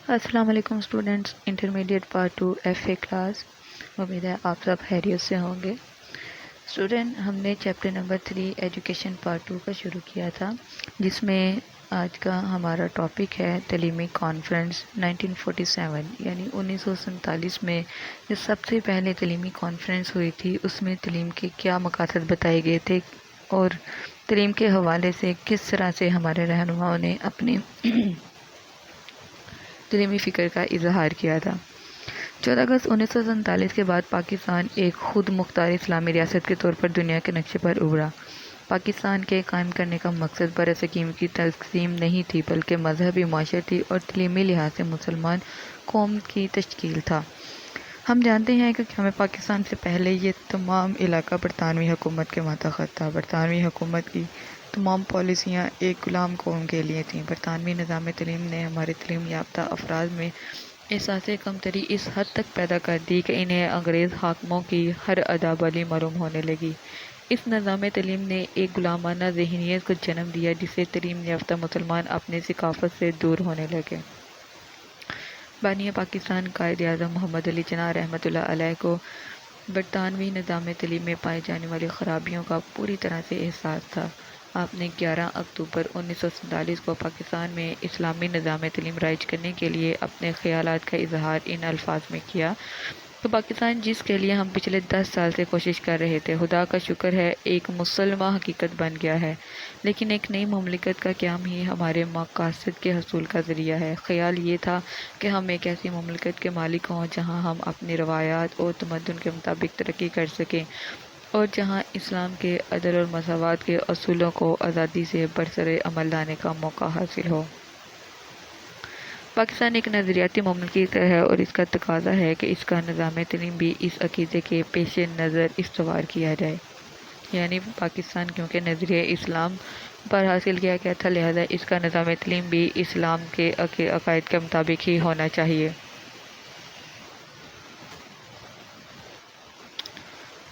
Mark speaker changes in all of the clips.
Speaker 1: السلام علیکم students, intermediate part 2 F A class. امید ہے آپ سب خیریت سے ہوں گے۔ اسٹوڈنٹ، ہم نے چیپٹر نمبر 3 ایجوکیشن پارٹ 2 کا شروع کیا تھا، جس میں آج کا ہمارا ٹاپک ہے تعلیمی کانفرنس 1947، یعنی 1947 میں جو سب سے پہلے تعلیمی کانفرنس ہوئی تھی، اس میں تعلیم کے کیا مقاصد بتائے گئے تھے اور تعلیم کے حوالے سے کس طرح سے ہمارے رہنماؤں نے اپنے تعلیمی فکر کا اظہار کیا تھا۔ 14 اگست 1947 کے بعد پاکستان ایک خود مختار اسلامی ریاست کے طور پر دنیا کے نقشے پر ابھرا۔ پاکستان کے قائم کرنے کا مقصد برصغیر کی تقسیم نہیں تھی، بلکہ مذہبی، معاشرتی اور تعلیمی لحاظ سے مسلمان قوم کی تشکیل تھا۔ ہم جانتے ہیں کہ قیام پاکستان سے پہلے یہ تمام علاقہ برطانوی حکومت کے ماتحت تھا۔ برطانوی حکومت کی تمام پالیسیاں ایک غلام قوم کے لیے تھیں۔ برطانوی نظام تعلیم نے ہمارے تعلیم یافتہ افراد میں احساس کمتری اس حد تک پیدا کر دی کہ انہیں انگریز حاکموں کی ہر ادا بلی معلوم ہونے لگی۔ اس نظام تعلیم نے ایک غلامانہ ذہنیت کو جنم دیا، جس سے تعلیم یافتہ مسلمان اپنی ثقافت سے دور ہونے لگے۔ بانی پاکستان قائد اعظم محمد علی جناح رحمۃ اللہ علیہ کو برطانوی نظام تعلیم میں پائی جانے والی خرابیوں کا پوری طرح سے احساس تھا۔ آپ نے 11 اکتوبر 1947 کو پاکستان میں اسلامی نظام تعلیم رائج کرنے کے لیے اپنے خیالات کا اظہار ان الفاظ میں کیا کہ پاکستان، جس کے لیے ہم پچھلے 10 سال سے کوشش کر رہے تھے، خدا کا شکر ہے ایک مسلمہ حقیقت بن گیا ہے، لیکن ایک نئی مملکت کا قیام ہی ہمارے مقاصد کے حصول کا ذریعہ ہے۔ خیال یہ تھا کہ ہم ایک ایسی مملکت کے مالک ہوں جہاں ہم اپنی روایات اور تمدن کے مطابق ترقی کر سکیں، اور جہاں اسلام کے عدل اور مساوات کے اصولوں کو آزادی سے برسر عمل لانے کا موقع حاصل ہو۔ پاکستان ایک نظریاتی مملکت ہے اور اس کا تقاضا ہے کہ اس کا نظام تعلیم بھی اس عقیدے کے پیش نظر استوار کیا جائے، یعنی پاکستان کیونکہ نظریہ اسلام پر حاصل کیا گیا تھا، لہذا اس کا نظام تعلیم بھی اسلام کے عقائد کے مطابق ہی ہونا چاہیے۔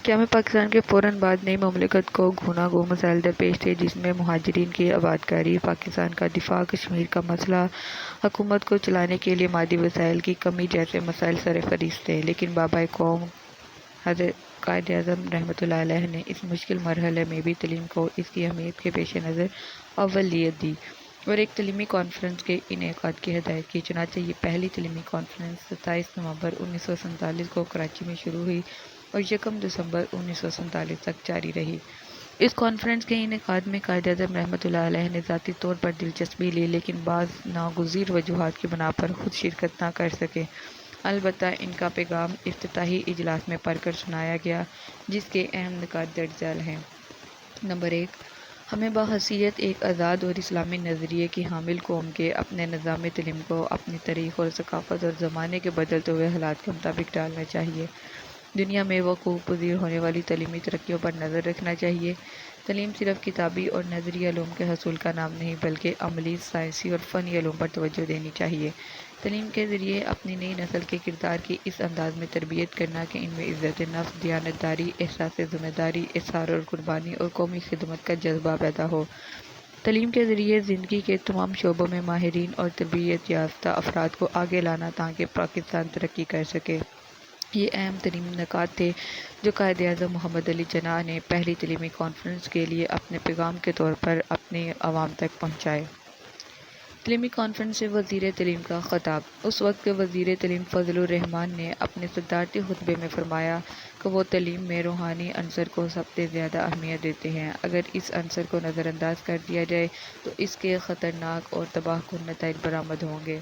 Speaker 1: قیام پاکستان کے فوراً بعد نئی مملکت کو گوناگوں مسائل درپیش تھے، جس میں مہاجرین کی آبادکاری، پاکستان کا دفاع، کشمیر کا مسئلہ، حکومت کو چلانے کے لیے مادی وسائل کی کمی جیسے مسائل سر فہرست تھے۔ لیکن بابا قوم حضرت قائد اعظم رحمۃ اللہ علیہ نے اس مشکل مرحلے میں بھی تعلیم کو اس کی اہمیت کے پیش نظر اولویت دی اور ایک تعلیمی کانفرنس کے انعقاد کی ہدایت کی۔ چنانچہ یہ پہلی تعلیمی کانفرنس 27 نومبر 1947 کو کراچی میں شروع ہوئی اور 1 دسمبر 1947 تک جاری رہی۔ اس کانفرنس کے انعقاد میں قائد اعظم رحمۃ اللہ علیہ نے ذاتی طور پر دلچسپی لی، لیکن بعض ناگزیر وجوہات کی بنا پر خود شرکت نہ کر سکے۔ البتہ ان کا پیغام افتتاحی اجلاس میں پڑھ کر سنایا گیا، جس کے اہم نکات درج ذیل ہیں۔ نمبر 1، ہمیں بحیثیت ایک آزاد اور اسلامی نظریے کی حامل قوم کے اپنے نظام تعلیم کو اپنی تاریخ اور ثقافت اور زمانے کے بدلتے ہوئے حالات کے مطابق ڈالنا چاہیے۔ دنیا میں وقوع پذیر ہونے والی تعلیمی ترقیوں پر نظر رکھنا چاہیے۔ تعلیم صرف کتابی اور نظری علوم کے حصول کا نام نہیں، بلکہ عملی، سائنسی اور فنی علوم پر توجہ دینی چاہیے۔ تعلیم کے ذریعے اپنی نئی نسل کے کردار کی اس انداز میں تربیت کرنا کہ ان میں عزت نفس، دیانتداری، احساس ذمہ داری، اصرار اور قربانی اور قومی خدمت کا جذبہ پیدا ہو۔ تعلیم کے ذریعے زندگی کے تمام شعبوں میں ماہرین اور تربیت یافتہ افراد کو آگے لانا تاکہ پاکستان ترقی کر سکے۔ یہ اہم ترین نکات تھے جو قائد اعظم محمد علی جناح نے پہلی تعلیمی کانفرنس کے لیے اپنے پیغام کے طور پر اپنی عوام تک پہنچائے۔ تعلیمی کانفرنس سے وزیر تعلیم کا خطاب۔ اس وقت کے وزیر تعلیم فضل الرحمان نے اپنے صدارتی خطبے میں فرمایا کہ وہ تعلیم میں روحانی عنصر کو سب سے زیادہ اہمیت دیتے ہیں۔ اگر اس عنصر کو نظر انداز کر دیا جائے تو اس کے خطرناک اور تباہ کن نتائج برآمد ہوں گے۔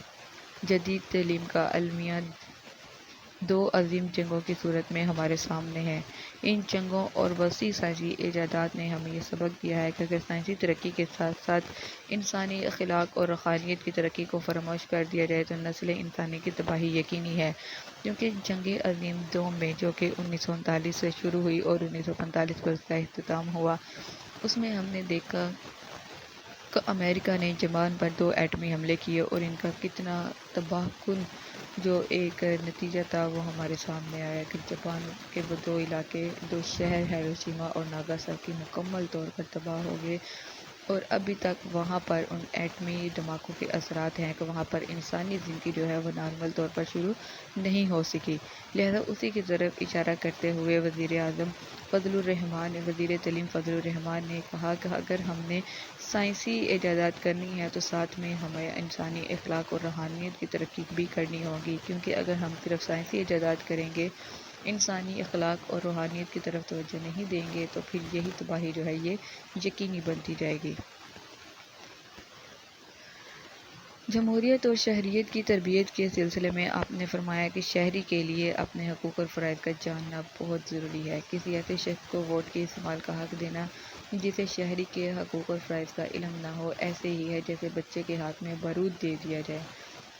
Speaker 1: جدید تعلیم کا المیہ دو عظیم جنگوں کی صورت میں ہمارے سامنے ہے۔ ان جنگوں اور وسیع سائنسی ایجادات نے ہمیں یہ سبق دیا ہے کہ اگر سائنسی ترقی کے ساتھ ساتھ انسانی اخلاق اور روحانیت کی ترقی کو فراموش کر دیا جائے تو نسل انسانی کی تباہی یقینی ہے، کیونکہ جنگ عظیم دوم میں، جو کہ 1939 سے شروع ہوئی اور 1945 پر اس کا اختتام ہوا، اس میں ہم نے دیکھا کہ امریکہ نے جاپان پر 2 ایٹمی حملے کیے اور ان کا کتنا تباہ کن جو ایک نتیجہ تھا وہ ہمارے سامنے آیا کہ جاپان کے وہ 2 علاقے، 2 شہر ہیروشیما اور ناگاساکی مکمل طور پر تباہ ہو گئے اور ابھی تک وہاں پر ان ایٹمی دھماکوں کے اثرات ہیں کہ وہاں پر انسانی زندگی جو ہے وہ نارمل طور پر شروع نہیں ہو سکی۔ لہذا اسی کی طرف اشارہ کرتے ہوئے وزیر تعلیم فضل الرحمان نے کہا کہ اگر ہم نے سائنسی ایجادات کرنی ہے تو ساتھ میں ہمیں انسانی اخلاق اور روحانیت کی ترقی بھی کرنی ہوگی، کیونکہ اگر ہم صرف سائنسی ایجادات کریں گے، انسانی اخلاق اور روحانیت کی طرف توجہ نہیں دیں گے، تو پھر یہی تباہی جو ہے یہ یقینی بنتی جائے گی۔ جمہوریت اور شہریت کی تربیت کے سلسلے میں آپ نے فرمایا کہ شہری کے لیے اپنے حقوق اور فرائض کا جاننا بہت ضروری ہے۔ کسی ایسے شخص کو ووٹ کے استعمال کا حق دینا جسے شہری کے حقوق اور فرائض کا علم نہ ہو، ایسے ہی ہے جیسے بچے کے ہاتھ میں بارود دے دیا جائے۔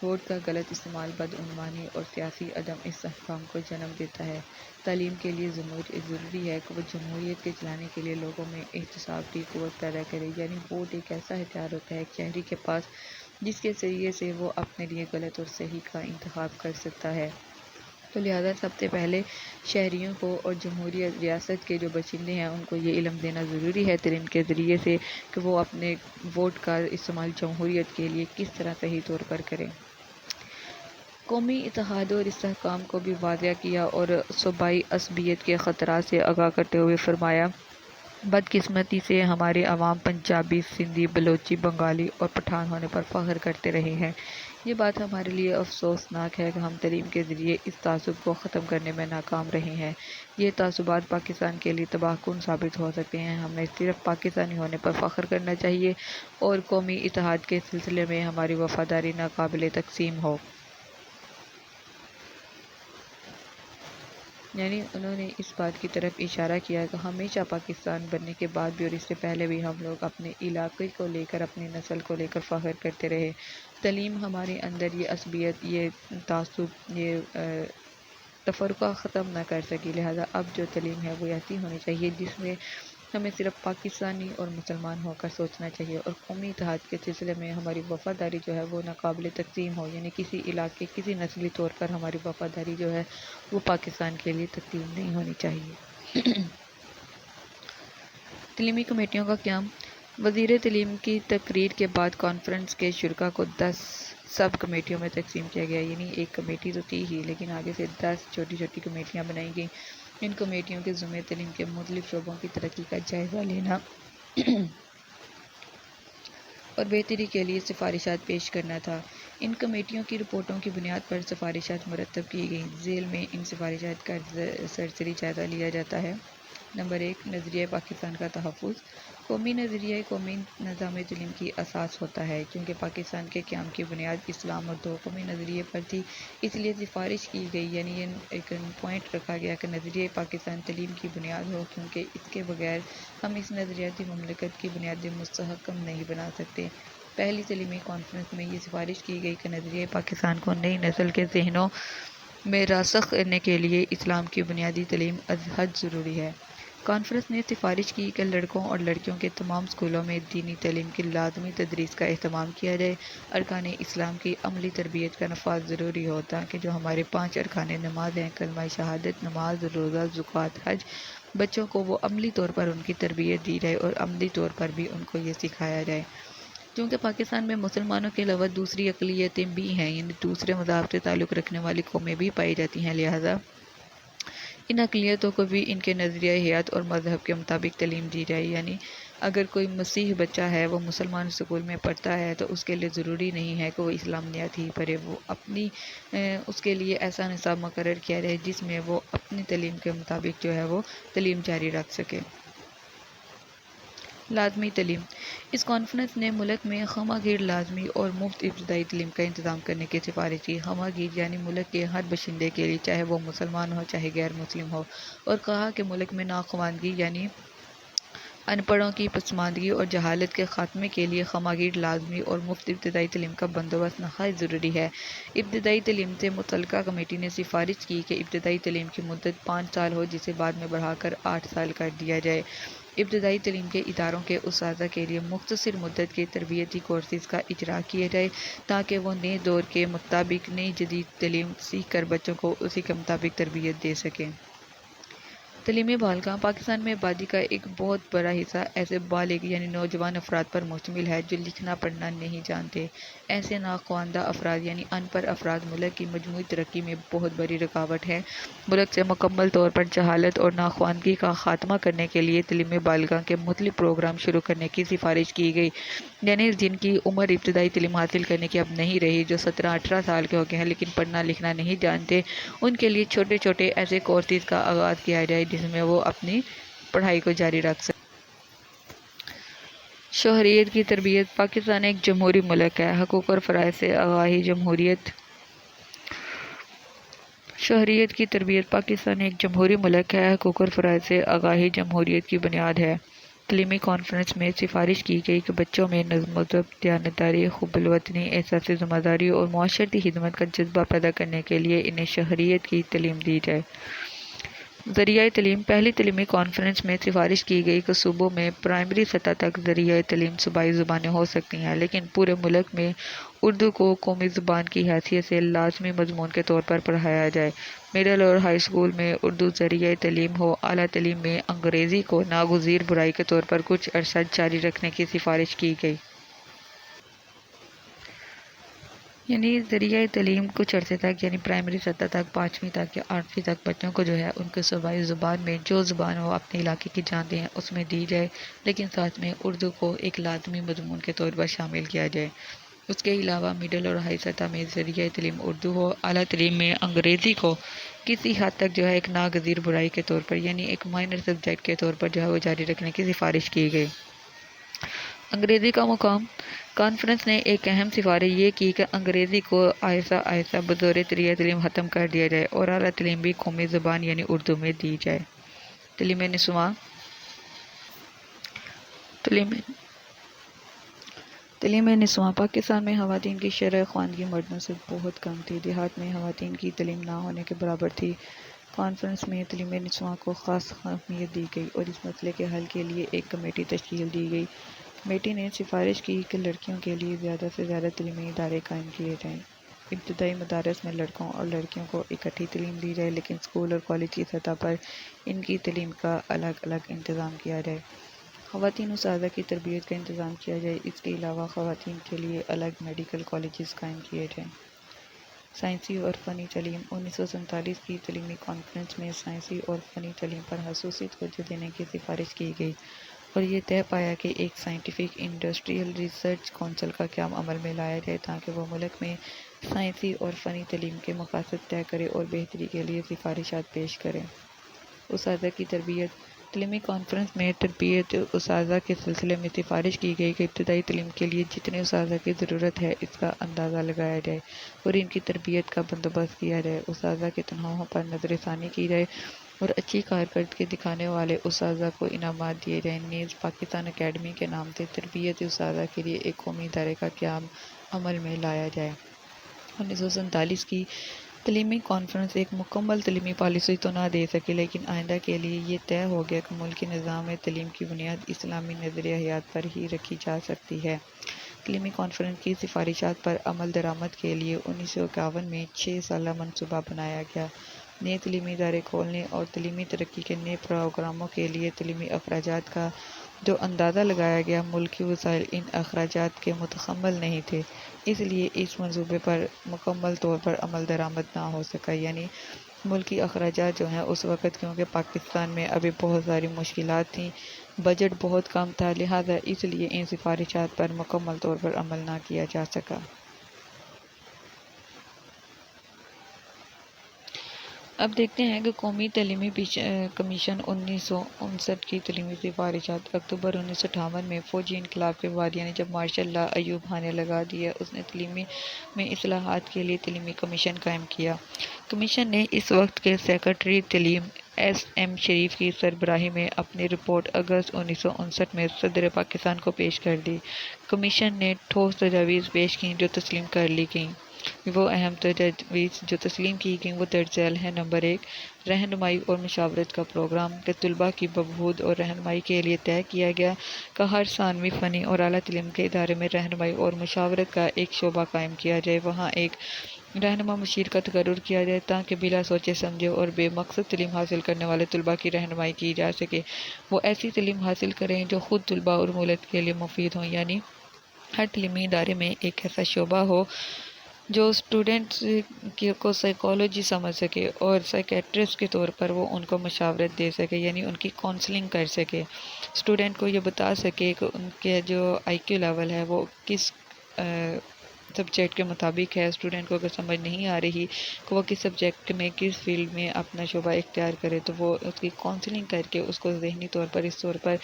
Speaker 1: ووٹ کا غلط استعمال بدعنوانی اور سیاسی عدم استحکام کو جنم دیتا ہے۔ تعلیم کے لیے ضروری ہے کہ وہ جمہوریت کے چلانے کے لیے لوگوں میں احتساب کی قوت پیدا کرے، یعنی ووٹ ایک ایسا ہتھیار ہوتا ہے ایک شہری کے پاس جس کے ذریعے سے وہ اپنے لیے غلط اور صحیح کا انتخاب کر سکتا ہے۔ تو لہذا سب سے پہلے شہریوں کو اور جمہوریت ریاست کے جو باشندے ہیں ان کو یہ علم دینا ضروری ہے تعلیم کے ذریعے سے کہ وہ اپنے ووٹ کا استعمال جمہوریت کے لیے کس طرح صحیح طور پر کریں۔ قومی اتحاد اور استحکام کو بھی واضح کیا اور صوبائی عصبیت کے خطرات سے آگاہ کرتے ہوئے فرمایا، بدقسمتی سے ہمارے عوام پنجابی، سندھی، بلوچی، بنگالی اور پٹھان ہونے پر فخر کرتے رہے ہیں۔ یہ بات ہمارے لیے افسوسناک ہے کہ ہم تعلیم کے ذریعے اس تعصب کو ختم کرنے میں ناکام رہے ہیں۔ یہ تعصبات پاکستان کے لیے تباہ کن ثابت ہو سکتے ہیں۔ ہمیں صرف پاکستانی ہونے پر فخر کرنا چاہیے اور قومی اتحاد کے سلسلے میں ہماری وفاداری ناقابل تقسیم ہو۔ یعنی انہوں نے اس بات کی طرف اشارہ کیا کہ ہمیشہ پاکستان بننے کے بعد بھی اور اس سے پہلے بھی ہم لوگ اپنے علاقے کو لے کر، اپنی نسل کو لے کر فخر کرتے رہے۔ تعلیم ہمارے اندر یہ عصبیت، یہ تعصب، یہ تفرقہ ختم نہ کر سکی۔ لہذا اب جو تعلیم ہے وہ ایسی ہونی چاہیے جس میں ہمیں صرف پاکستانی اور مسلمان ہو کر سوچنا چاہیے، اور قومی اتحاد کے سلسلے میں ہماری وفاداری جو ہے وہ ناقابل تقسیم ہو، یعنی کسی علاقے، کسی نسلی طور پر ہماری وفاداری جو ہے وہ پاکستان کے لیے تقسیم نہیں ہونی چاہیے۔ تعلیمی کمیٹیوں کا قیام۔ وزیر تعلیم کی تقریر کے بعد کانفرنس کے شرکاء کو 10 سب کمیٹیوں میں تقسیم کیا گیا، یعنی ایک کمیٹی تو تھی ہی لیکن آگے سے 10 چھوٹی چھوٹی کمیٹیاں بنائی گئیں۔ ان کمیٹیوں کے ذمہ تعلیم کے مختلف شعبوں کی ترقی کا جائزہ لینا اور بہتری کے لیے سفارشات پیش کرنا تھا۔ ان کمیٹیوں کی رپورٹوں کی بنیاد پر سفارشات مرتب کی گئیں۔ ذیل میں ان سفارشات کا سرسری جائزہ لیا جاتا ہے۔ نمبر 1، نظریہ پاکستان کا تحفظ۔ قومی نظریہ قومی نظام تعلیم کی اساس ہوتا ہے۔ چونکہ پاکستان کے قیام کی بنیاد اسلام اور دو قومی نظریے پر تھی، اس لیے سفارش کی گئی، یعنی ایک پوائنٹ رکھا گیا کہ نظریہ پاکستان تعلیم کی بنیاد ہو، کیونکہ اس کے بغیر ہم اس نظریاتی مملکت کی بنیادیں مستحکم نہیں بنا سکتے۔ پہلی تعلیمی کانفرنس میں یہ سفارش کی گئی کہ نظریہ پاکستان کو نئی نسل کے ذہنوں میں راسخ کرنے کے لیے اسلام کی بنیادی تعلیم از حد ضروری ہے۔ کانفرنس نے سفارش کی کہ لڑکوں اور لڑکیوں کے تمام اسکولوں میں دینی تعلیم کی لازمی تدریس کا اہتمام کیا جائے۔ ارکان اسلام کی عملی تربیت کا نفاذ ضروری ہو تاکہ جو ہمارے 5 ارکان نماز ہیں، کلمہ شہادت، نماز، روزہ، زکوٰۃ، حج، بچوں کو وہ عملی طور پر ان کی تربیت دی جائے اور عملی طور پر بھی ان کو یہ سکھایا جائے۔ چونکہ پاکستان میں مسلمانوں کے علاوہ دوسری اقلیتیں بھی ہیں، یعنی دوسرے مذاہب سے تعلق رکھنے والی قومیں بھی پائی جاتی ہیں، لہذا ان اقلیتوں کو بھی ان کے نظریہ حیات اور مذہب کے مطابق تعلیم دی جائے۔ یعنی اگر کوئی مسیح بچہ ہے وہ مسلمان اسکول میں پڑھتا ہے تو اس کے لیے ضروری نہیں ہے کہ وہ اسلامیات ہی پڑھے، وہ اپنی اس کے لیے ایسا نصاب مقرر کیا جائے جس میں وہ اپنی تعلیم کے مطابق جو ہے وہ تعلیم جاری رکھ سکے۔ لازمی تعلیم۔ اس کانفرنس نے ملک میں خواہ گیر لازمی اور مفت ابتدائی تعلیم کا انتظام کرنے کی سفارش کی۔ خواہ گیر یعنی ملک کے ہر باشندے کے لیے، چاہے وہ مسلمان ہو چاہے غیر مسلم ہو، اور کہا کہ ملک میں ناخواندگی یعنی ان پڑھوں کی پسماندگی اور جہالت کے خاتمے کے لیے خواہ گیر لازمی اور مفت ابتدائی تعلیم کا بندوبست نہایت ضروری ہے۔ ابتدائی تعلیم سے متعلقہ کمیٹی نے سفارش کی کہ ابتدائی تعلیم کی مدت 5 سال ہو جسے بعد میں بڑھا کر 8 سال کر دیا جائے۔ ابتدائی تعلیم کے اداروں کے اساتذہ کے لیے مختصر مدت کے تربیتی کورسز کا اجرا کیا جائے تاکہ وہ نئے دور کے مطابق نئی جدید تعلیم سیکھ کر بچوں کو اسی کے مطابق تربیت دے سکیں۔ تعلیمی بالغاں پاکستان میں آبادی کا ایک بہت بڑا حصہ ایسے بالغ یعنی نوجوان افراد پر مشتمل ہے جو لکھنا پڑھنا نہیں جانتے۔ ایسے ناخواندہ افراد یعنی ان پڑھ افراد ملک کی مجموعی ترقی میں بہت بڑی رکاوٹ ہیں۔ ملک سے مکمل طور پر جہالت اور ناخواندگی کا خاتمہ کرنے کے لیے تعلیمی بالغاں کے مختلف پروگرام شروع کرنے کی سفارش کی گئی، یعنی جن کی عمر ابتدائی تعلیم حاصل کرنے کی اب نہیں رہی، جو 17-18 سال کے ہو گئے ہیں لیکن پڑھنا لکھنا نہیں جانتے، ان کے لیے چھوٹے چھوٹے ایسے کورسز کا آغاز کیا جائے جس میں وہ اپنی پڑھائی کو جاری رکھ سکیں۔ شہریت کی تربیت پاکستان ایک جمہوری ملک ہے۔ حقوق اور فرائض سے آگاہی جمہوریت شہریت کی تربیت پاکستان ایک جمہوری ملک ہے۔ حقوق اور فرائض سے آگاہی جمہوریت کی بنیاد ہے۔ تعلیمی کانفرنس میں سفارش کی گئی کہ بچوں میں نظم و ضبط، دیانتداری، حب الوطنی، احساس ذمہ داری اور معاشرتی خدمت کا جذبہ پیدا کرنے کے لیے انہیں شہریت کی تعلیم دی جائے۔ ذریعہ تعلیم پہلی تعلیمی کانفرنس میں سفارش کی گئی کہ صوبوں میں پرائمری سطح تک ذریعہ تعلیم صوبائی زبانیں ہو سکتی ہیں، لیکن پورے ملک میں اردو کو قومی زبان کی حیثیت سے لازمی مضمون کے طور پر پڑھایا جائے۔ مڈل اور ہائی اسکول میں اردو ذریعہ تعلیم ہو۔ اعلیٰ تعلیم میں انگریزی کو ناگزیر برائی کے طور پر کچھ عرصہ جاری رکھنے کی سفارش کی گئی۔ یعنی ذریعہ تعلیم کچھ عرصے تک یعنی پرائمری سطح تک 5ویں تک یا 8ویں تک بچوں کو جو ہے ان کے صوبائی زبان میں جو زبان وہ اپنے علاقے کی جانتے ہیں اس میں دی جائے، لیکن ساتھ میں اردو کو ایک لازمی مضمون کے طور پر شامل کیا جائے۔ اس کے علاوہ مڈل اور ہائی سطح میں ذریعہ تعلیم اردو ہو۔ اعلیٰ تعلیم میں انگریزی کو کسی حد تک جو ہے ایک ناگزیر برائی کے طور پر یعنی ایک مائنر سبجیکٹ کے طور پر جو ہے وہ جاری رکھنے کی سفارش کی گئی۔ انگریزی کا مقام کانفرنس نے ایک اہم سفارش یہ کی کہ انگریزی کو آہستہ آہستہ بطور ذریعہ تعلیم ختم کر دیا جائے اور اعلیٰ تعلیم بھی قومی زبان یعنی اردو میں دی جائے۔ تعلیم نسواں پاکستان میں خواتین کی شرح خواندگی مردوں سے بہت کم تھی۔ دیہات میں خواتین کی تعلیم نہ ہونے کے برابر تھی۔ کانفرنس میں تعلیم نسواں کو خاص اہمیت دی گئی اور اس مسئلے کے حل کے لیے ایک کمیٹی تشکیل دی گئی۔ کمیٹی نے سفارش کی کہ لڑکیوں کے لیے زیادہ سے زیادہ تعلیمی ادارے قائم کیے جائیں۔ ابتدائی مدارس میں لڑکوں اور لڑکیوں کو اکٹھی تعلیم دی جائے، لیکن اسکول اور کالج کی سطح پر ان کی تعلیم کا الگ الگ انتظام کیا جائے۔ خواتین اساتذہ کی تربیت کا انتظام کیا جائے۔ اس کے علاوہ خواتین کے لیے الگ میڈیکل کالجز قائم کیے جائیں۔ سائنسی اور فنی تعلیم 1947 کی تعلیمی کانفرنس میں سائنسی اور فنی تعلیم پر خصوصی توجہ دینے کی سفارش کی گئی اور یہ طے پایا کہ ایک سائنٹیفک انڈسٹریل ریسرچ کونسل کا قیام عمل میں لایا جائے تاکہ وہ ملک میں سائنسی اور فنی تعلیم کے مقاصد طے کرے اور بہتری کے لیے سفارشات پیش کرے۔ اساتذہ کی تربیت تعلیمی کانفرنس میں تربیت اساتذہ کے سلسلے میں سفارش کی گئی کہ ابتدائی تعلیم کے لیے جتنے اساتذہ کی ضرورت ہے اس کا اندازہ لگایا جائے اور ان کی تربیت کا بندوبست کیا جائے۔ اساتذہ کے تنخواہوں پر نظر ثانی کی جائے اور اچھی کارکردگی دکھانے والے اساتذہ کو انعامات دیے جائیں۔ نیز پاکستان اکیڈمی کے نام سے تربیت اساتذہ کے لیے ایک قومی ادارے کا قیام عمل میں لایا جائے۔ 1947 کی تعلیمی کانفرنس ایک مکمل تعلیمی پالیسی تو نہ دے سکی، لیکن آئندہ کے لیے یہ طے ہو گیا کہ ملکی نظام میں تعلیم کی بنیاد اسلامی نظریہ حیات پر ہی رکھی جا سکتی ہے۔ تعلیمی کانفرنس کی سفارشات پر عمل درآمد کے لیے 1951 میں 6 سالہ منصوبہ بنایا گیا۔ نئے تعلیمی ادارے کھولنے اور تعلیمی ترقی کے نئے پروگراموں کے لیے تعلیمی اخراجات کا جو اندازہ لگایا گیا، ملکی وسائل ان اخراجات کے متحمل نہیں تھے، اس لیے اس منصوبے پر مکمل طور پر عمل درآمد نہ ہو سکا۔ یعنی ملکی اخراجات جو ہیں اس وقت کیونکہ پاکستان میں ابھی بہت ساری مشکلات تھیں، بجٹ بہت کم تھا، لہٰذا اس لیے ان سفارشات پر مکمل طور پر عمل نہ کیا جا سکا۔ اب دیکھتے ہیں کہ قومی تعلیمی کمیشن 1959 کی تعلیمی سفارشات۔ اکتوبر 1958 میں فوجی انقلاب کے بعد یعنی جب مارشل لا ایوب خان نے لگا دیا، اس نے تعلیمی میں اصلاحات کے لیے تعلیمی کمیشن قائم کیا۔ کمیشن نے اس وقت کے سیکرٹری تعلیم ایس ایم شریف کی سربراہی میں اپنی رپورٹ اگست 1959 میں صدر پاکستان کو پیش کر دی۔ کمیشن نے ٹھوس تجاویز پیش کیں جو تسلیم کر لی گئیں۔ وہ اہم تجاویز جو تسلیم کی گئیں وہ درج ذیل ہیں۔ نمبر 1، رہنمائی اور مشاورت کا پروگرام کہ طلباء کی بہبود اور رہنمائی کے لیے طے کیا گیا کہ ہر ثانوی، فنی اور اعلیٰ تعلیم کے ادارے میں رہنمائی اور مشاورت کا ایک شعبہ قائم کیا جائے۔ وہاں ایک رہنما مشیر کا تقرر کیا جائے تاکہ بلا سوچے سمجھے اور بے مقصد تعلیم حاصل کرنے والے طلباء کی رہنمائی کی جا سکے۔ وہ ایسی تعلیم حاصل کریں جو خود طلباء اور ملک کے لیے مفید ہوں، یعنی ہر تعلیمی ادارے میں ایک ایسا شعبہ ہو جو اسٹوڈنٹس کو سائیکالوجی سمجھ سکے اور سائیکیٹرسٹ کے طور پر وہ ان کو مشاورت دے سکے، یعنی ان کی کونسلنگ کر سکے، اسٹوڈنٹ کو یہ بتا سکے کہ ان کے جو آئی کیو لیول ہے وہ کس سبجیکٹ کے مطابق ہے۔ اسٹوڈنٹ کو اگر سمجھ نہیں آ رہی کہ وہ کس سبجیکٹ میں کس فیلڈ میں اپنا شعبہ اختیار کرے تو وہ اس کی کونسلنگ کر کے اس کو ذہنی طور پر اس طور پر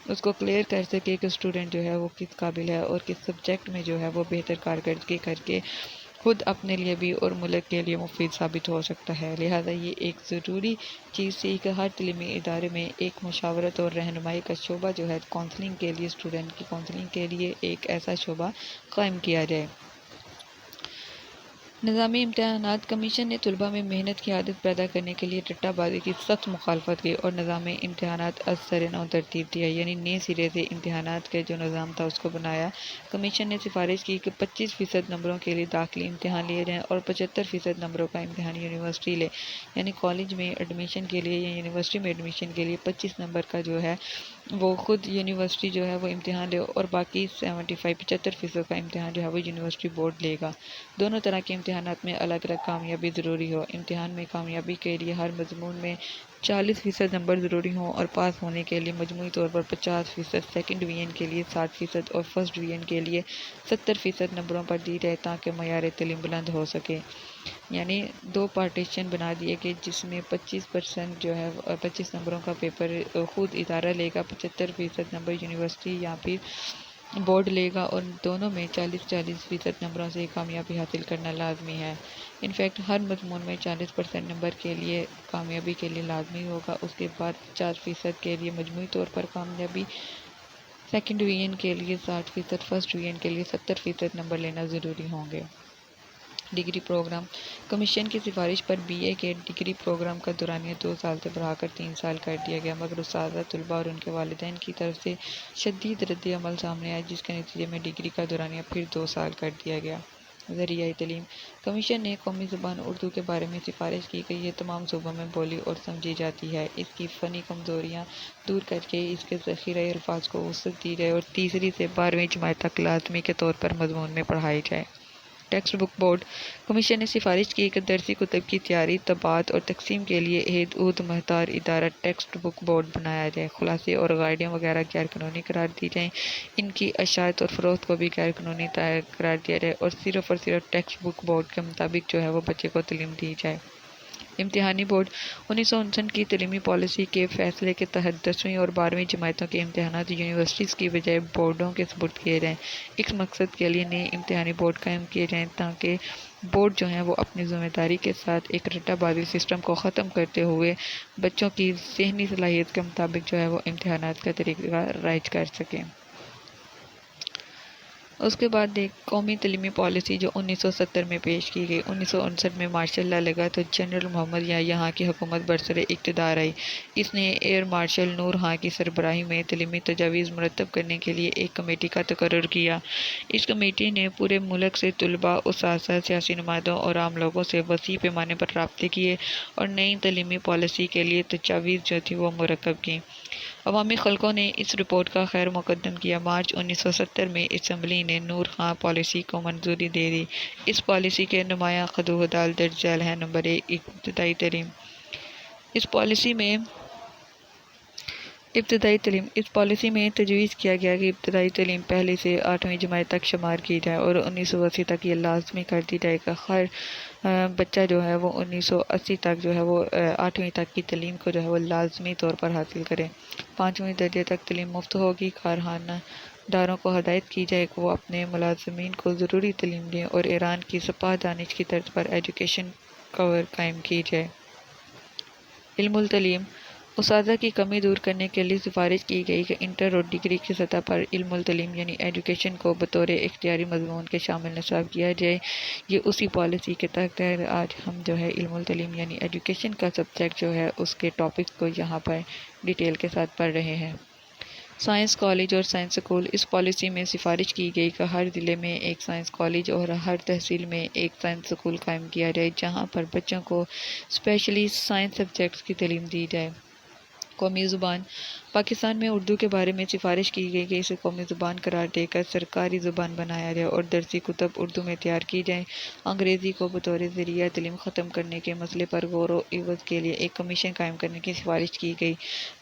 Speaker 1: اس کو کلیئر کر سکے کہ اسٹوڈنٹ جو ہے وہ کس قابل ہے اور کس سبجیکٹ میں جو ہے وہ بہتر کارکردگی کر کے خود اپنے لیے بھی اور ملک کے لیے مفید ثابت ہو سکتا ہے۔ لہٰذا یہ ایک ضروری چیز تھی کہ ہر تعلیمی ادارے میں ایک مشاورت اور رہنمائی کا شعبہ جو ہے کونسلنگ کے لیے، اسٹوڈنٹ کی کونسلنگ کے لیے ایک ایسا شعبہ قائم کیا جائے۔ نظامی امتحانات کمیشن نے طلباء میں محنت کی عادت پیدا کرنے کے لیے رٹا بازی کی سخت مخالفت کی اور نظام امتحانات از سر نو ترتیب دیا، یعنی نئے سرے سے امتحانات کا جو نظام تھا اس کو بنایا۔ کمیشن نے سفارش کی کہ 25% نمبروں کے لیے داخلی امتحان لیے جائیں اور 75% نمبروں کا امتحان یونیورسٹی لے، یعنی کالج میں ایڈمیشن کے لیے یا یونیورسٹی میں ایڈمیشن کے لیے 25 نمبر کا جو ہے وہ خود یونیورسٹی جو ہے وہ امتحان لے اور باقی 75% کا امتحان جو ہے وہ یونیورسٹی بورڈ لے گا۔ دونوں طرح کے امتحانات میں الگ الگ کامیابی ضروری ہو۔ امتحان میں کامیابی کے لیے ہر مضمون میں 40% نمبر ضروری ہوں اور پاس ہونے کے لیے مجموعی طور پر 50%، سیکنڈ ڈویژن کے لیے 60% اور فرسٹ ڈویژن کے لیے 70% نمبروں پر دی جائے تاکہ معیار تعلیم بلند ہو سکے۔ یعنی دو پارٹیشن بنا دیے کہ جس میں 25% جو ہے 25 نمبروں کا پیپر خود ادارہ لے گا، 75% نمبر یونیورسٹی یا پھر بورڈ لے گا، اور دونوں میں 40% نمبروں سے کامیابی حاصل کرنا لازمی ہے۔ انفیکٹ ہر مضمون میں 40% نمبر کے لیے کامیابی کے لیے لازمی ہوگا، اس کے بعد 50% کے لیے مجموعی طور پر کامیابی، سیکنڈ ڈویژن کے لیے 60%، فرسٹ ڈویژن کے لیے 70% نمبر لینا ضروری ہوں گے۔ ڈگری پروگرام کمیشن کی سفارش پر بی اے کے ڈگری پروگرام کا دورانیہ 2 سال سے بڑھا کر 3 سال کر دیا گیا، مگر اساتذہ، طلباء اور ان کے والدین کی طرف سے شدید رد عمل سامنے آیا، جس کے نتیجے میں ڈگری کا دورانیہ پھر 2 سال کر دیا گیا۔ ذریعہ تعلیم کمیشن نے قومی زبان اردو کے بارے میں سفارش کی کہ یہ تمام صوبوں میں بولی اور سمجھی جاتی ہے، اس کی فنی کمزوریاں دور کر کے اس کے ذخیرہ الفاظ کو وسعت دی جائے اور تیسری سے 12ویں جماعت تک لازمی کے طور پر مضمون میں پڑھائی جائے۔ ٹیکسٹ بک بورڈ کمیشن نے سفارش کی کہ درسی کتب کی تیاری، طباعت اور تقسیم کے لیے ایک محتاط ادارہ ٹیکسٹ بک بورڈ بنایا جائے۔ خلاصے اور گائیڈیں وغیرہ غیر قانونی قرار دی جائیں، ان کی اشاعت اور فروخت کو بھی غیر قانونی قرار دیا جائے اور صرف ٹیکسٹ بک بورڈ کے مطابق جو ہے وہ بچے کو تعلیم دی جائے۔ امتحانی بورڈ 1959 کی تعلیمی پالیسی کے فیصلے کے تحت 10ویں اور 12ویں جماعتوں کے امتحانات یونیورسٹیز کی بجائے بورڈوں کے سپرد کیے جائیں۔ اس مقصد کے لیے نئے امتحانی بورڈ قائم کیے جائیں تاکہ بورڈ جو ہیں وہ اپنی ذمہ داری کے ساتھ ایک رٹا بازی سسٹم کو ختم کرتے ہوئے بچوں کی ذہنی صلاحیت کے مطابق جو ہے وہ امتحانات کا طریقہ رائج کر سکیں۔ اس کے بعد ایک قومی تعلیمی پالیسی جو 1970 میں پیش کی گئی۔ 1959 میں مارشل لا لگا تو جنرل محمد یہاں کی حکومت برسر اقتدار آئی۔ اس نے ایئر مارشل نور خان کی سربراہی میں تعلیمی تجاویز مرتب کرنے کے لیے ایک کمیٹی کا تقرر کیا۔ اس کمیٹی نے پورے ملک سے طلباء، اساتذہ، سیاسی نمائندوں اور عام لوگوں سے وسیع پیمانے پر رابطے کیے اور نئی تعلیمی پالیسی کے لیے تجاویز جو تھی وہ مرکب کی۔ عوامی خلقوں نے اس رپورٹ کا خیر مقدم کیا۔ مارچ 1970 میں اسمبلی نے نور خان پالیسی کو منظوری دے دی۔ اس پالیسی کے نمایاں خطوط درج ذیل ہیں۔ نمبر 1، ابتدائی تعلیم۔ اس پالیسی میں تجویز کیا گیا کہ ابتدائی تعلیم 1 سے 8ویں جماعت تک شمار کی جائے اور 1980 تک یہ لازمی کر دی جائے کہ ہر بچہ جو ہے وہ 1980 تک جو ہے وہ 8ویں تک کی تعلیم کو جو ہے وہ لازمی طور پر حاصل کرے۔ 5ویں درجے تک تعلیم مفت ہوگی۔ کارخانہ داروں کو ہدایت کی جائے کہ وہ اپنے ملازمین کو ضروری تعلیم دیں اور ایران کی سپاہ دانش کی طرز پر ایجوکیشن کور قائم کی جائے۔ علم التعلیم۔ اساتذہ کی کمی دور کرنے کے لیے سفارش کی گئی کہ انٹر اور ڈگری کی سطح پر علم التعلیم یعنی ایجوکیشن کو بطور اختیاری مضمون کے شامل نصاب کیا جائے۔ یہ اسی پالیسی کے تحت ہے۔ آج ہم جو ہے علم التعلیم یعنی ایجوکیشن کا سبجیکٹ جو ہے اس کے ٹاپکس کو یہاں پر ڈیٹیل کے ساتھ پڑھ رہے ہیں۔ سائنس کالج اور سائنس اسکول۔ اس پالیسی میں سفارش کی گئی کہ ہر ضلع میں ایک سائنس کالج اور ہر تحصیل میں ایک سائنس اسکول قائم کیا جائے جہاں پر بچوں کو اسپیشلی سائنس سبجیکٹس کی تعلیم دی جائے۔ قومی زبان۔ پاکستان میں اردو کے بارے میں سفارش کی گئی کہ اسے قومی زبان قرار دے کر سرکاری زبان بنایا جائے اور درسی کتب اردو میں تیار کی جائیں۔ انگریزی کو بطور ذریعہ تعلیم ختم کرنے کے مسئلے پر غور و عوض کے لیے ایک کمیشن قائم کرنے کی سفارش کی گئی۔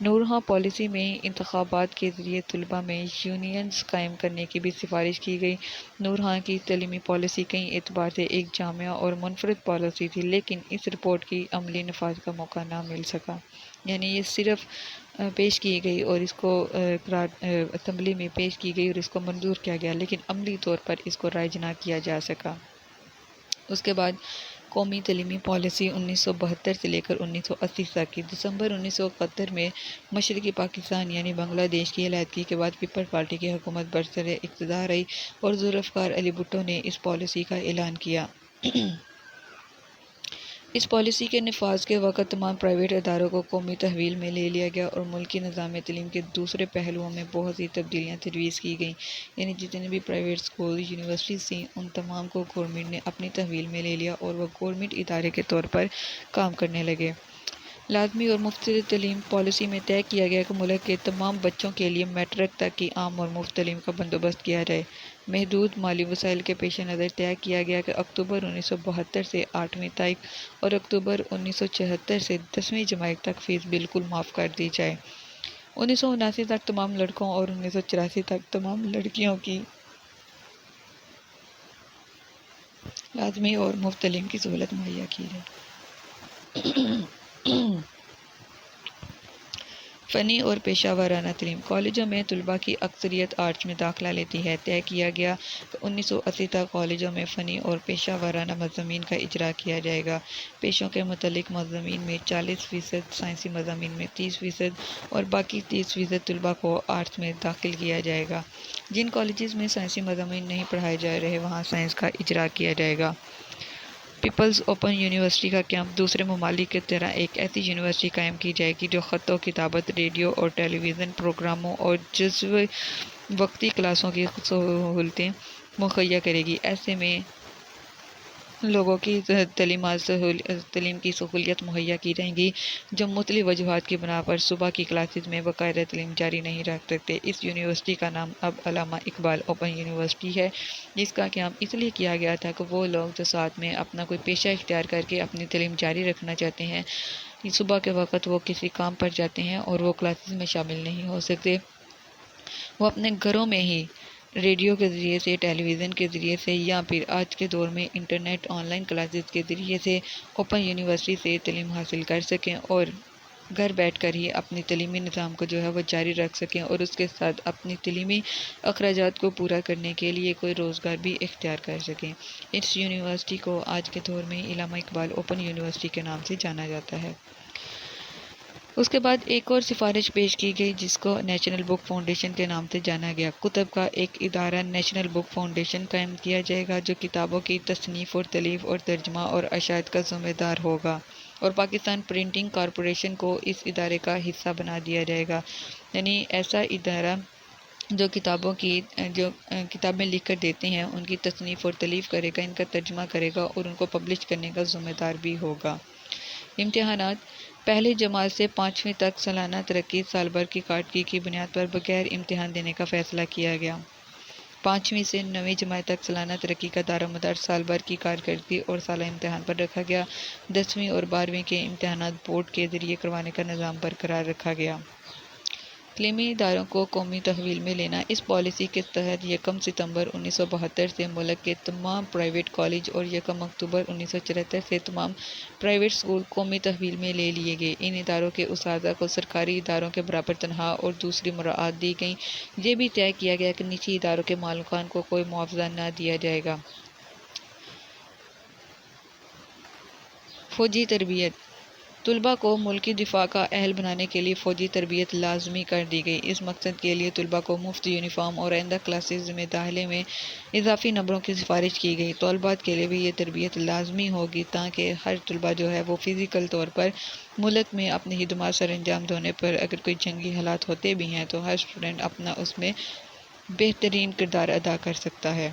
Speaker 1: نورہاں پالیسی میں انتخابات کے ذریعے طلباء میں یونینز قائم کرنے کی بھی سفارش کی گئی۔ نورہاں کی تعلیمی پالیسی کئی اعتبار سے ایک جامع اور منفرد پالیسی تھی لیکن اس رپورٹ کی عملی نفاذ کا موقع نہ مل سکا، یعنی یہ صرف پیش کی گئی اور اس کو اسمبلی میں پیش کی گئی اور اس کو منظور کیا گیا لیکن عملی طور پر اس کو رائج نہ کیا جا سکا۔ اس کے بعد قومی تعلیمی پالیسی 1972 سے لے کر 1980 تک کی۔ دسمبر 1971 میں مشرقی پاکستان یعنی بنگلہ دیش کی علیحدگی کے بعد پیپلز پارٹی کی حکومت برسر اقتدار آئی اور ذوالفقار علی بھٹو نے اس پالیسی کا اعلان کیا۔ اس پالیسی کے نفاذ کے وقت تمام پرائیویٹ اداروں کو قومی تحویل میں لے لیا گیا اور ملکی نظام تعلیم کے دوسرے پہلوؤں میں بہت سی تبدیلیاں تجویز کی گئیں، یعنی جتنے بھی پرائیویٹ اسکول یونیورسٹیز تھیں ان تمام کو گورنمنٹ نے اپنی تحویل میں لے لیا اور وہ گورنمنٹ ادارے کے طور پر کام کرنے لگے۔ لازمی اور مفت تعلیم پالیسی میں طے کیا گیا کہ ملک کے تمام بچوں کے لیے میٹرک تک کی عام اور مفت تعلیم کا بندوبست کیا جائے۔ محدود مالی وسائل کے پیش نظر طے کیا گیا کہ اکتوبر 1972 سے 8ویں تک اور اکتوبر 1974 سے 10ویں جماعت تک فیس بالکل معاف کر دی جائے۔ 1979 تک تمام لڑکوں اور 1984 تک تمام لڑکیوں کی لازمی اور مفت تعلیم کی سہولت مہیا کی جائے۔ فنی اور پیشہ ورانہ تعلیم۔ کالجوں میں طلباء کی اکثریت آرٹس میں داخلہ لیتی ہے۔ طے کیا گیا کہ 1980 تک کالجوں میں فنی اور پیشہ ورانہ مضامین کا اجرا کیا جائے گا۔ پیشوں کے متعلق مضامین میں 40%، سائنسی مضامین میں 30% اور باقی 30% طلباء کو آرٹس میں داخل کیا جائے گا۔ جن کالجز میں سائنسی مضامین نہیں پڑھائے جا رہے وہاں سائنس کا اجرا کیا جائے گا۔ پیپلز اوپن یونیورسٹی کا قیام۔ دوسرے ممالک کی طرح ایک ایسی یونیورسٹی قائم کی جائے گی جو خط و کتابت، ریڈیو اور ٹیلی ویژن پروگراموں اور جزو وقتی کلاسوں کی سہولتیں مہیا کرے گی۔ ایسے میں لوگوں کی تعلیم کی سہولیت مہیا کی جائیں گی جو مختلف وجوہات کی بنا پر صبح کی کلاسز میں باقاعدہ تعلیم جاری نہیں رکھ سکتے۔ اس یونیورسٹی کا نام اب علامہ اقبال اوپن یونیورسٹی ہے، جس کا قیام اس لیے کیا گیا تھا کہ وہ لوگ جو ساتھ میں اپنا کوئی پیشہ اختیار کر کے اپنی تعلیم جاری رکھنا چاہتے ہیں، صبح کے وقت وہ کسی کام پر جاتے ہیں اور وہ کلاسز میں شامل نہیں ہو سکتے، وہ اپنے گھروں میں ہی ریڈیو کے ذریعے سے، ٹیلی ویژن کے ذریعے سے یا پھر آج کے دور میں انٹرنیٹ آن لائن کلاسز کے ذریعے سے اوپن یونیورسٹی سے تعلیم حاصل کر سکیں اور گھر بیٹھ کر ہی اپنی تعلیمی نظام کو جو ہے وہ جاری رکھ سکیں اور اس کے ساتھ اپنی تعلیمی اخراجات کو پورا کرنے کے لیے کوئی روزگار بھی اختیار کر سکیں۔ اس یونیورسٹی کو آج کے دور میں علامہ اقبال اوپن یونیورسٹی کے نام سے جانا جاتا ہے۔ اس کے بعد ایک اور سفارش پیش کی گئی جس کو نیشنل بک فاؤنڈیشن کے نام سے جانا گیا۔ کتب کا ایک ادارہ نیشنل بک فاؤنڈیشن قائم کیا جائے گا جو کتابوں کی تصنیف اور تالیف اور ترجمہ اور اشاعت کا ذمہ دار ہوگا اور پاکستان پرنٹنگ کارپوریشن کو اس ادارے کا حصہ بنا دیا جائے گا، یعنی ایسا ادارہ جو کتابیں لکھ کر دیتے ہیں ان کی تصنیف اور تالیف کرے گا، ان کا ترجمہ کرے گا اور ان کو پبلش کرنے کا ذمہ دار بھی ہوگا۔ امتحانات۔ پہلی جماعت سے 5ویں تک سالانہ ترقی سال بھر کی کارکردگی کی بنیاد پر بغیر امتحان دینے کا فیصلہ کیا گیا۔ 5ویں سے 9ویں جماعت تک سالانہ ترقی کا دار و مدار سال بھر کی کارکردگی اور سالہ امتحان پر رکھا گیا۔ 10ویں اور 12ویں کے امتحانات بورڈ کے ذریعے کروانے کا نظام برقرار رکھا گیا۔ تعلیمی اداروں کو قومی تحویل میں لینا۔ اس پالیسی کے تحت 1 ستمبر 1972 سے ملک کے تمام پرائیویٹ کالج اور 1 اکتوبر 1974 سے تمام پرائیویٹ اسکول قومی تحویل میں لے لیے گئے۔ ان اداروں کے اساتذہ کو سرکاری اداروں کے برابر تنخواہ اور دوسری مراعات دی گئیں۔ یہ بھی طے کیا گیا کہ نجی اداروں کے مالکان کو کوئی معاوضہ نہ دیا جائے گا۔ فوجی تربیت۔ طلباء کو ملکی دفاع کا اہل بنانے کے لیے فوجی تربیت لازمی کر دی گئی۔ اس مقصد کے لیے طلباء کو مفت یونیفارم اور آئندہ کلاسز میں داخلے میں اضافی نمبروں کی سفارش کی گئی۔ طالبات کے لیے بھی یہ تربیت لازمی ہوگی تاکہ ہر طلباء جو ہے وہ فزیکل طور پر ملک میں اپنی خدمات سر انجام ہونے پر اگر کوئی جنگی حالات ہوتے بھی ہیں تو ہر اسٹوڈنٹ اپنا اس میں بہترین کردار ادا کر سکتا ہے۔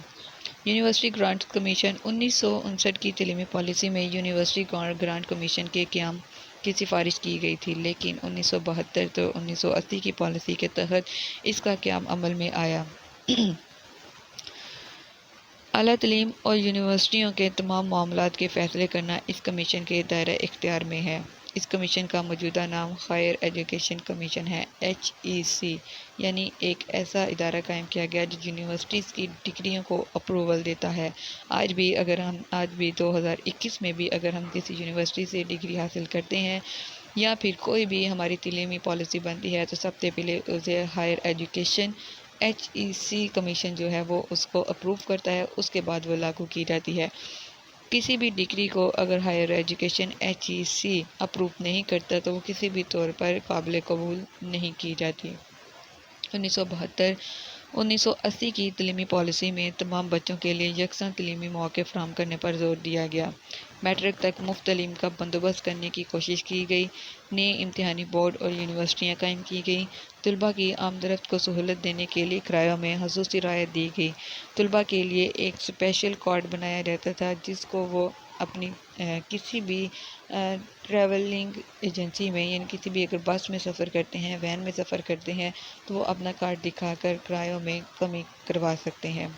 Speaker 1: یونیورسٹی گرانٹس کمیشن 1959 کی تعلیمی پالیسی میں یونیورسٹی گرانٹ کمیشن کے قیام کی سفارش کی گئی تھی، لیکن 1972 تو 1980 کی پالیسی کے تحت اس کا قیام عمل میں آیا۔ اعلیٰ تعلیم اور یونیورسٹیوں کے تمام معاملات کے فیصلے کرنا اس کمیشن کے دائرہ اختیار میں ہے۔ اس کمیشن کا موجودہ نام ہائر ایجوکیشن کمیشن ہے، HEC، یعنی ایک ایسا ادارہ قائم کیا گیا جو یونیورسٹیز کی ڈگریوں کو اپروول دیتا ہے۔ آج بھی 2021 میں بھی اگر ہم کسی یونیورسٹی سے ڈگری حاصل کرتے ہیں یا پھر کوئی بھی ہماری تعلیمی پالیسی بنتی ہے تو سب سے پہلے اسے ہائر ایجوکیشن HEC کمیشن جو ہے وہ اس کو اپروو کرتا ہے، اس کے بعد وہ لاگو کی جاتی ہے۔ کسی بھی ڈگری کو اگر ہائر ایجوکیشن HEC اپروو نہیں کرتا تو وہ کسی بھی طور پر قابل قبول نہیں کی جاتی۔ 1980 کی تعلیمی پالیسی میں تمام بچوں کے لیے یکساں تعلیمی مواقع فراہم کرنے پر زور دیا گیا۔ میٹرک تک مفت تعلیم کا بندوبست کرنے کی کوشش کی گئی۔ نئے امتحانی بورڈ اور یونیورسٹیاں قائم کی گئیں۔ طلباء کی آمد کو سہولت دینے کے لیے کرایوں میں خصوصی رعایت دی گئی۔ طلباء کے لیے ایک اسپیشل کارڈ بنایا جاتا تھا جس کو وہ اپنی کسی بھی ٹریولنگ ایجنسی میں یعنی کسی بھی اگر بس میں سفر کرتے ہیں، وین میں سفر کرتے ہیں تو وہ اپنا کارڈ دکھا کر کرایوں میں کمی کروا سکتے ہیں۔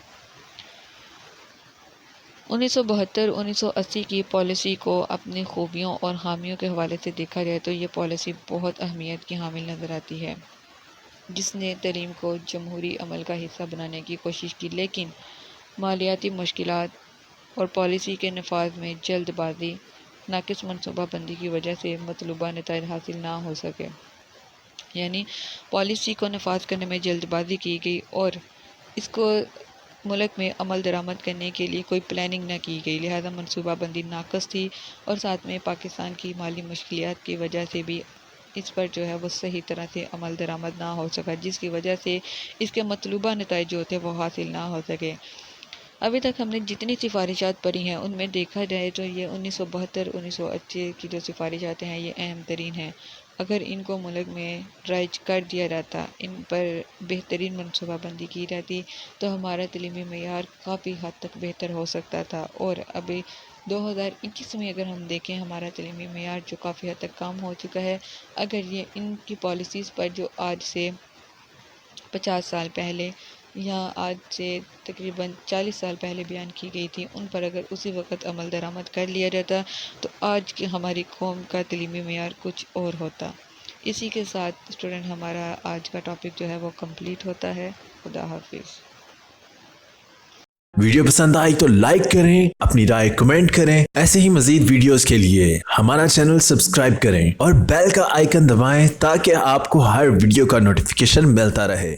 Speaker 1: 1972-1980 کی پالیسی کو اپنی خوبیوں اور خامیوں کے حوالے سے دیکھا جائے تو یہ پالیسی بہت اہمیت کی حامل نظر آتی ہے، جس نے تعلیم کو جمہوری عمل کا حصہ بنانے کی کوشش کی، لیکن مالیاتی مشکلات اور پالیسی کے نفاذ میں جلد بازی، ناقص منصوبہ بندی کی وجہ سے مطلوبہ نتائج حاصل نہ ہو سکے۔ یعنی پالیسی کو نفاذ کرنے میں جلد بازی کی گئی اور اس کو ملک میں عمل درآمد کرنے کے لیے کوئی پلاننگ نہ کی گئی، لہذا منصوبہ بندی ناقص تھی اور ساتھ میں پاکستان کی مالی مشکلات کی وجہ سے بھی اس پر جو ہے وہ صحیح طرح سے عمل درآمد نہ ہو سکا، جس کی وجہ سے اس کے مطلوبہ نتائج جو تھے وہ حاصل نہ ہو سکے۔ ابھی تک ہم نے جتنی سفارشات پڑھی ہیں ان میں دیکھا جائے تو یہ 1972-1980 کی جو سفارشات ہیں یہ اہم ترین ہیں۔ اگر ان کو ملک میں رائج کر دیا جاتا، ان پر بہترین منصوبہ بندی کی جاتی تو ہمارا تعلیمی معیار کافی حد تک بہتر ہو سکتا تھا، اور ابھی 2021 میں اگر ہم دیکھیں ہمارا تعلیمی معیار جو کافی حد تک کم ہو چکا ہے، اگر یہ ان کی پالیسیز پر جو آج سے 50 سال پہلے یا آج سے تقریباً 40 سال پہلے بیان کی گئی تھی ان پر اگر اسی وقت عمل درآمد کر لیا جاتا تو آج کی ہماری قوم کا تعلیمی معیار کچھ اور ہوتا۔ اسی کے ساتھ اسٹوڈنٹ ہمارا آج کا ٹاپک جو ہے وہ کمپلیٹ ہوتا ہے۔ خدا حافظ۔
Speaker 2: ویڈیو پسند آئی تو لائک کریں، اپنی رائے کمنٹ کریں۔ ایسے ہی مزید ویڈیوز کے لیے ہمارا چینل سبسکرائب کریں اور بیل کا آئیکن دبائیں تاکہ آپ کو ہر ویڈیو کا نوٹیفیکیشن ملتا رہے۔